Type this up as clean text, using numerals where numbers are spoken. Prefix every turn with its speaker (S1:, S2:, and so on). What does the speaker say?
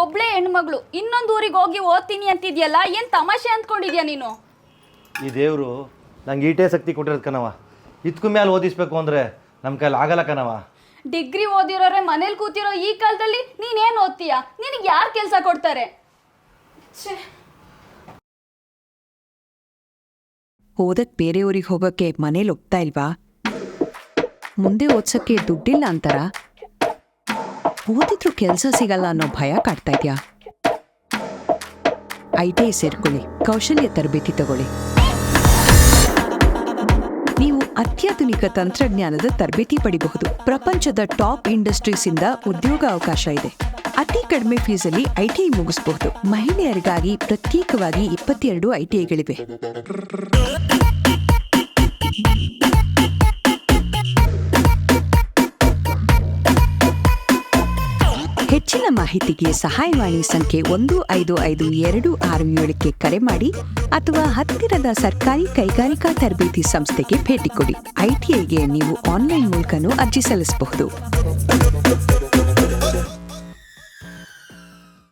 S1: ಒಬ್ಳೆ ಹೆಣ್ಮಗಳು ಇನ್ನೊಂದು ಊರಿಗೆ ಹೋಗಿ ಓದ್ತೀನಿ ಅಂತಿದ್ಯಲ್ಲ, ಏನು ತಮಾಷೆ ಅಂದ್ಕೊಂಡಿದ್ಯಾ ನೀನು?
S2: ಈ ದೇವರು ನಂಗೆ ಈಟೇ ಶಕ್ತಿ ಕೊಟ್ಟಿರೋದು ಕಣವ. ಇದಕ್ಕೂ ಮೇಲೆ ಓದಿಸ್ಬೇಕು ಅಂದರೆ ನಮ್ಮ ಕೈಲಿ ಆಗಲ್ಲ ಕಣವ.
S1: ಡಿಗ್ರಿ ಓದಿರೋರೆ ಮನೇಲಿ ಕೂತಿರೋ ಈ ಕಾಲದಲ್ಲಿ ನೀನೇನು ಓದ್ತೀಯಾ? ನಿನಗೆ ಯಾರು ಕೆಲಸ ಕೊಡ್ತಾರೆ?
S3: ಓದಕ್ ಬೇರೆಯವ್ರಿಗೆ ಹೋಗೋಕ್ಕೆ ಮನೇಲಿ ಒಪ್ತಾ ಇಲ್ವಾ? ಮುಂದೆ ಓದ್ಸೋಕ್ಕೆ ದುಡ್ಡಿಲ್ಲ ಅಂತಾರ? ಓದಿದ್ರು ಕೆಲಸ ಸಿಗಲ್ಲ ಅನ್ನೋ ಭಯ ಕಾಡ್ತಾ ಇದೆಯಾ? ITI ಸೇರ್ಕೊಳ್ಳಿ, ಕೌಶಲ್ಯ ತರಬೇತಿ ತಗೊಳ್ಳಿ. ನೀವು ಅತ್ಯಾಧುನಿಕ ತಂತ್ರಜ್ಞಾನದ ತರಬೇತಿ ಪಡಿಬಹುದು. ಪ್ರಪಂಚದ ಟಾಪ್ ಇಂಡಸ್ಟ್ರೀಸ್ ಇಂದ ಉದ್ಯೋಗ ಅವಕಾಶ ಇದೆ. ಅತಿ ಕಡಿಮೆ ಫೀಸಲ್ಲಿ ITI ಮುಗಿಸಬಹುದು. ಮಹಿಳೆಯರಿಗಾಗಿ ಪ್ರತ್ಯೇಕವಾಗಿ 22 ITIಗಳಿವೆ. ಹೆಚ್ಚಿನ ಮಾಹಿತಿಗೆ ಸಹಾಯವಾಣಿ ಸಂಖ್ಯೆ 155267ಕ್ಕೆ ಕರೆ ಮಾಡಿ ಅಥವಾ ಹತ್ತಿರದ ಸರ್ಕಾರಿ ಕೈಗಾರಿಕಾ ತರಬೇತಿ ಸಂಸ್ಥೆಗೆ ಭೇಟಿ ಕೊಡಿ. ITIಗೆ ನೀವು ಆನ್ಲೈನ್ ಮೂಲಕನೂ ಅರ್ಜಿ ಸಲ್ಲಿಸಬಹುದು.